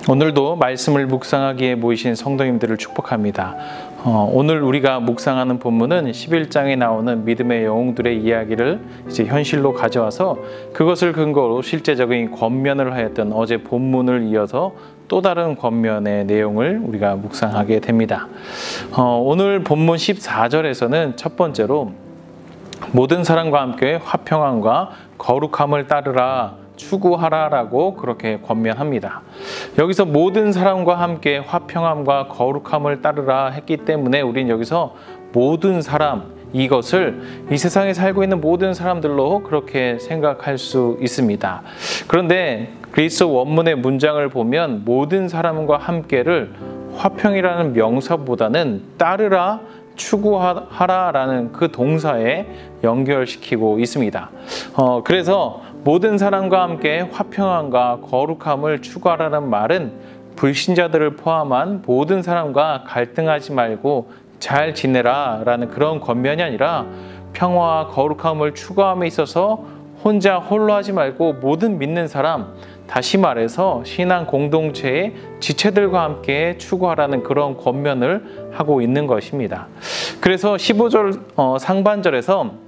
오늘도 말씀을 묵상하기에 모이신 성도님들을 축복합니다. 오늘 우리가 묵상하는 본문은 11장에 나오는 믿음의 영웅들의 이야기를 이제 현실로 가져와서 그것을 근거로 실제적인 권면을 하였던 어제 본문을 이어서 또 다른 권면의 내용을 우리가 묵상하게 됩니다. 오늘 본문 14절에서는 첫 번째로 모든 사람과 함께 화평함과 거룩함을 따르라 추구하라라고 그렇게 권면합니다. 여기서 모든 사람과 함께 화평함과 거룩함을 따르라 했기 때문에 우린 여기서 모든 사람, 이것을 이 세상에 살고 있는 모든 사람들로 그렇게 생각할 수 있습니다. 그런데 그리스어 원문의 문장을 보면 모든 사람과 함께를 화평이라는 명사보다는 따르라 추구하라라는 그 동사에 연결시키고 있습니다. 그래서 모든 사람과 함께 화평함과 거룩함을 추구하라는 말은 불신자들을 포함한 모든 사람과 갈등하지 말고 잘 지내라 라는 그런 권면이 아니라 평화와 거룩함을 추구함에 있어서 혼자 홀로 하지 말고 모든 믿는 사람, 다시 말해서 신앙 공동체의 지체들과 함께 추구하라는 그런 권면을 하고 있는 것입니다. 그래서 15절 상반절에서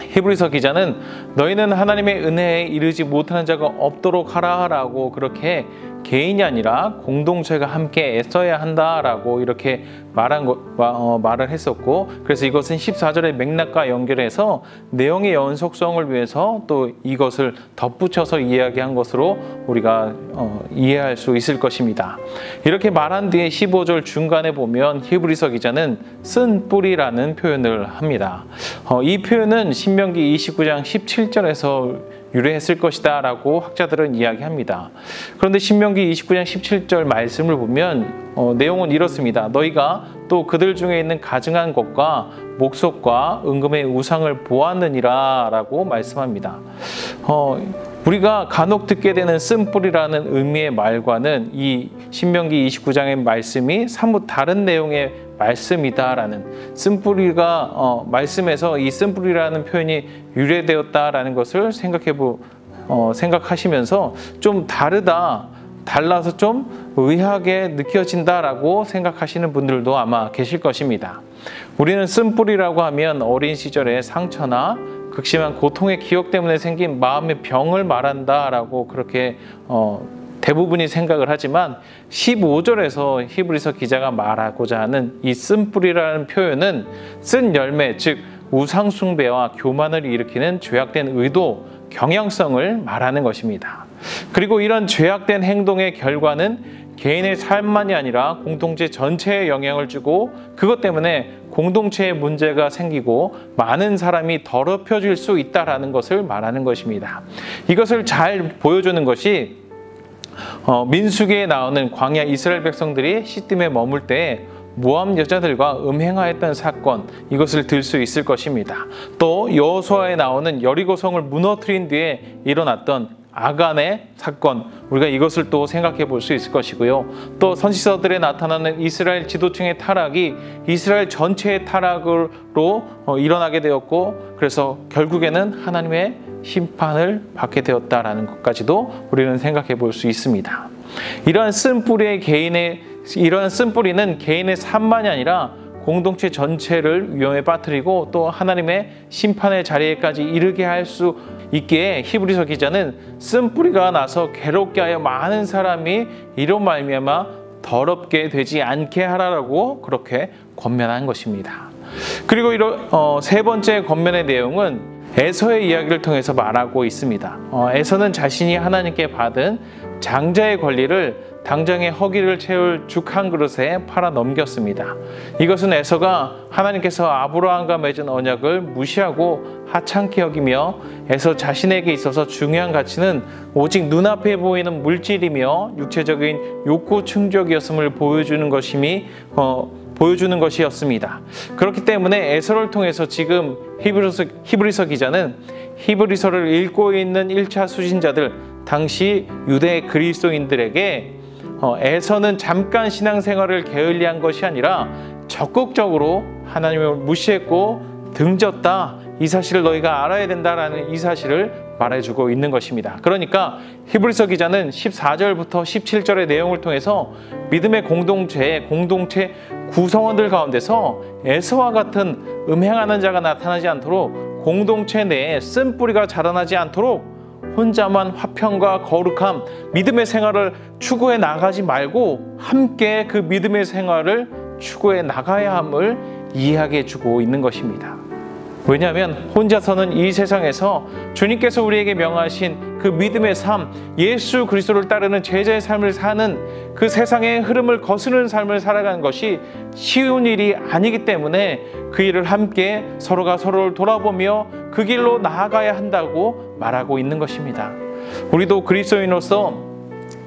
히브리서 기자는 너희는 하나님의 은혜에 이르지 못하는 자가 없도록 하라라고 그렇게 개인이 아니라 공동체가 함께 애써야 한다라고 이렇게 말을 했었고, 그래서 이것은 14절의 맥락과 연결해서 내용의 연속성을 위해서 또 이것을 덧붙여서 이야기한 것으로 우리가 이해할 수 있을 것입니다. 이렇게 말한 뒤에 15절 중간에 보면 히브리서 기자는 쓴 뿌리라는 표현을 합니다. 이 표현은 신명기 29장 17절에서 유래했을 것이다 라고 학자들은 이야기합니다. 그런데 신명기 29장 17절 말씀을 보면 내용은 이렇습니다. 너희가 또 그들 중에 있는 가증한 것과 목석과 은금의 우상을 보았느니라 라고 말씀합니다. 우리가 간혹 듣게 되는 쓴뿌리라는 의미의 말과는 이 신명기 29장의 말씀이 사뭇 다른 내용의 말씀이다라는, 쓴뿌리가 말씀에서 이 쓴뿌리라는 표현이 유래되었다라는 것을 생각하시면서 좀 달라서 좀 의아하게 느껴진다라고 생각하시는 분들도 아마 계실 것입니다. 우리는 쓴뿌리라고 하면 어린 시절의 상처나 극심한 고통의 기억 때문에 생긴 마음의 병을 말한다라고 그렇게 대부분이 생각을 하지만 15절에서 히브리서 기자가 말하고자 하는 이 쓴뿌리라는 표현은 쓴 열매, 즉 우상 숭배와 교만을 일으키는 죄악된 의도, 경향성을 말하는 것입니다. 그리고 이런 죄악된 행동의 결과는 개인의 삶만이 아니라 공동체 전체에 영향을 주고 그것 때문에 공동체에 문제가 생기고 많은 사람이 더럽혀질 수 있다는 것을 말하는 것입니다. 이것을 잘 보여주는 것이 민수기에 나오는 광야 이스라엘 백성들이 시딤에 머물 때 모압 여자들과 음행하였던 사건, 이것을 들 수 있을 것입니다. 또 여호수아에 나오는 여리고성을 무너뜨린 뒤에 일어났던 아간의 사건, 우리가 이것을 또 생각해 볼 수 있을 것이고요. 또 선지서들에 나타나는 이스라엘 지도층의 타락이 이스라엘 전체의 타락으로 일어나게 되었고, 그래서 결국에는 하나님의 심판을 받게 되었다라는 것까지도 우리는 생각해 볼 수 있습니다. 이러한 쓴뿌리는 개인의 삶만이 아니라 공동체 전체를 위험에 빠뜨리고 또 하나님의 심판의 자리에까지 이르게 할 수 있기에 히브리서 기자는 쓴뿌리가 나서 괴롭게 하여 많은 사람이 이로 말미암아 더럽게 되지 않게 하라고 그렇게 권면한 것입니다. 그리고 세 번째 권면의 내용은 에서의 이야기를 통해서 말하고 있습니다. 에서는 자신이 하나님께 받은 장자의 권리를 당장의 허기를 채울 죽 한 그릇에 팔아 넘겼습니다. 이것은 에서가 하나님께서 아브라함과 맺은 언약을 무시하고 하찮게 여기며 에서 자신에게 있어서 중요한 가치는 오직 눈앞에 보이는 물질이며 육체적인 욕구 충족이었음을 보여주는 것이었습니다. 그렇기 때문에 에서를 통해서 지금 히브리서 기자는 히브리서를 읽고 있는 1차 수신자들, 당시 유대 그리스도인들에게 에서는 잠깐 신앙생활을 게을리한 것이 아니라 적극적으로 하나님을 무시했고 등졌다, 이 사실을 너희가 알아야 된다라는 이 사실을 말해주고 있는 것입니다. 그러니까 히브리서 기자는 14절부터 17절의 내용을 통해서 믿음의 공동체 구성원들 가운데서 에서와 같은 음행하는 자가 나타나지 않도록, 공동체 내에 쓴뿌리가 자라나지 않도록 혼자만 화평과 거룩함, 믿음의 생활을 추구해 나가지 말고 함께 그 믿음의 생활을 추구해 나가야 함을 이해하게 해주고 있는 것입니다. 왜냐하면 혼자서는 이 세상에서 주님께서 우리에게 명하신 그 믿음의 삶, 예수 그리스도를 따르는 제자의 삶을 사는 그 세상의 흐름을 거스르는 삶을 살아가는 것이 쉬운 일이 아니기 때문에 그 일을 함께 서로가 서로를 돌아보며 그 길로 나아가야 한다고 말하고 있는 것입니다. 우리도 그리스도인으로서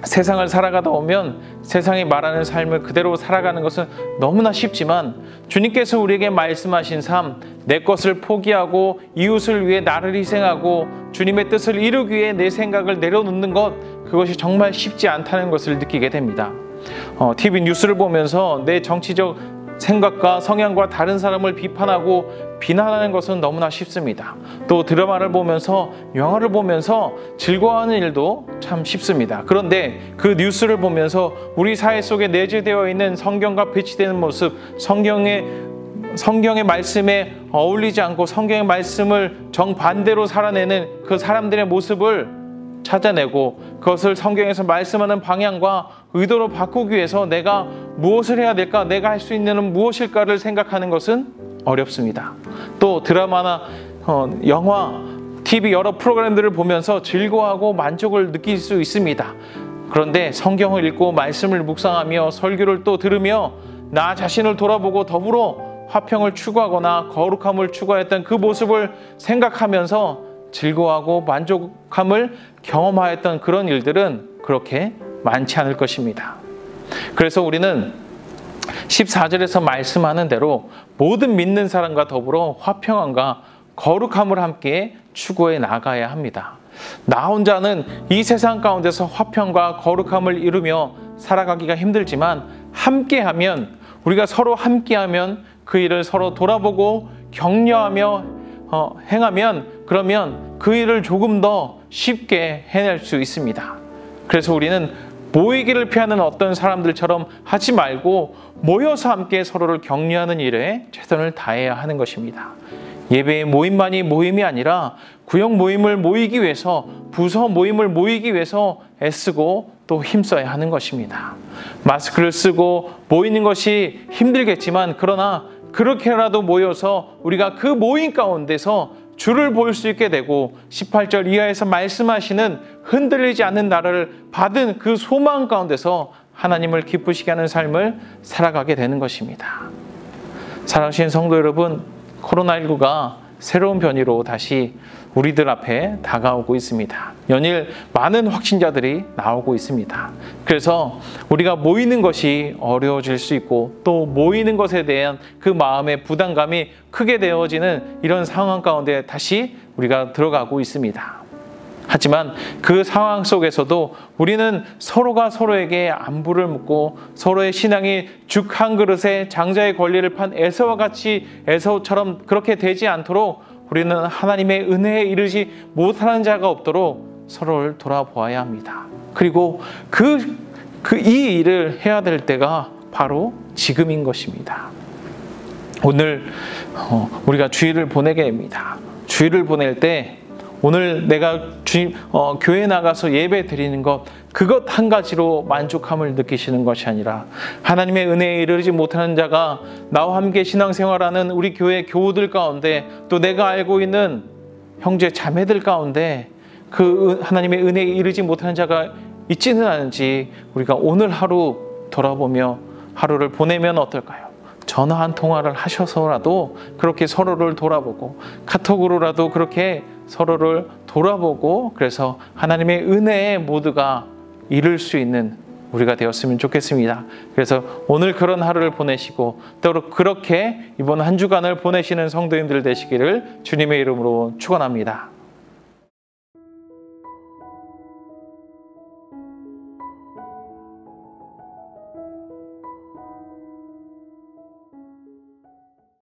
세상을 살아가다 보면 세상이 말하는 삶을 그대로 살아가는 것은 너무나 쉽지만, 주님께서 우리에게 말씀하신 삶, 내 것을 포기하고 이웃을 위해 나를 희생하고 주님의 뜻을 이루기 위해 내 생각을 내려놓는 것, 그것이 정말 쉽지 않다는 것을 느끼게 됩니다. TV 뉴스를 보면서 내 정치적 생각과 성향과 다른 사람을 비판하고 비난하는 것은 너무나 쉽습니다. 또 드라마를 보면서, 영화를 보면서 즐거워하는 일도 참 쉽습니다. 그런데 그 뉴스를 보면서 우리 사회 속에 내재되어 있는 성경과 배치되는 모습, 성경의 말씀에 어울리지 않고 성경의 말씀을 정반대로 살아내는 그 사람들의 모습을 찾아내고, 그것을 성경에서 말씀하는 방향과 의도로 바꾸기 위해서 내가 무엇을 해야 될까, 내가 할 수 있는 일은 무엇일까를 생각하는 것은 어렵습니다. 또 드라마나 영화, TV 여러 프로그램들을 보면서 즐거워하고 만족을 느낄 수 있습니다. 그런데 성경을 읽고 말씀을 묵상하며 설교를 또 들으며 나 자신을 돌아보고 더불어 화평을 추구하거나 거룩함을 추구했던 그 모습을 생각하면서 즐거워하고 만족함을 경험하였던 그런 일들은 그렇게 많지 않을 것입니다. 그래서 우리는 14절에서 말씀하는 대로 모든 믿는 사람과 더불어 화평함과 거룩함을 함께 추구해 나가야 합니다. 나 혼자는 이 세상 가운데서 화평과 거룩함을 이루며 살아가기가 힘들지만, 함께하면, 우리가 서로 함께하면, 그 일을 서로 돌아보고 격려하며 행하면, 그러면 그 일을 조금 더 쉽게 해낼 수 있습니다. 그래서 우리는 모이기를 피하는 어떤 사람들처럼 하지 말고 모여서 함께 서로를 격려하는 일에 최선을 다해야 하는 것입니다. 예배의 모임만이 모임이 아니라 구역 모임을 모이기 위해서, 부서 모임을 모이기 위해서 애쓰고 또 힘써야 하는 것입니다. 마스크를 쓰고 모이는 것이 힘들겠지만, 그러나 그렇게라도 모여서 우리가 그 모임 가운데서 주를 볼 수 있게 되고 18절 이하에서 말씀하시는 흔들리지 않는 나라를 받은 그 소망 가운데서 하나님을 기쁘시게 하는 삶을 살아가게 되는 것입니다. 사랑하시는 성도 여러분, 코로나19가 새로운 변이로 다시 우리들 앞에 다가오고 있습니다. 연일 많은 확진자들이 나오고 있습니다. 그래서 우리가 모이는 것이 어려워질 수 있고, 또 모이는 것에 대한 그 마음의 부담감이 크게 되어지는 이런 상황 가운데 다시 우리가 들어가고 있습니다. 하지만 그 상황 속에서도 우리는 서로가 서로에게 안부를 묻고, 서로의 신앙이 죽 한 그릇에 장자의 권리를 판 에서와 같이, 에서처럼 그렇게 되지 않도록 우리는 하나님의 은혜에 이르지 못하는 자가 없도록 서로를 돌아보아야 합니다. 그리고 이 일을 해야 될 때가 바로 지금인 것입니다. 오늘 우리가 주일을 보내게 됩니다. 주일을 보낼 때 오늘 내가 교회 나가서 예배 드리는 것, 그것 한 가지로 만족함을 느끼시는 것이 아니라, 하나님의 은혜에 이르지 못하는 자가 나와 함께 신앙생활하는 우리 교회 교우들 가운데, 또 내가 알고 있는 형제 자매들 가운데 그 하나님의 은혜에 이르지 못하는 자가 있지는 않은지 우리가 오늘 하루 돌아보며 하루를 보내면 어떨까요? 전화 한 통화를 하셔서라도 그렇게 서로를 돌아보고, 카톡으로라도 그렇게 서로를 돌아보고, 그래서 하나님의 은혜에 모두가 이룰 수 있는 우리가 되었으면 좋겠습니다. 그래서 오늘 그런 하루를 보내시고, 또 그렇게 이번 한 주간을 보내시는 성도님들 되시기를 주님의 이름으로 축원합니다.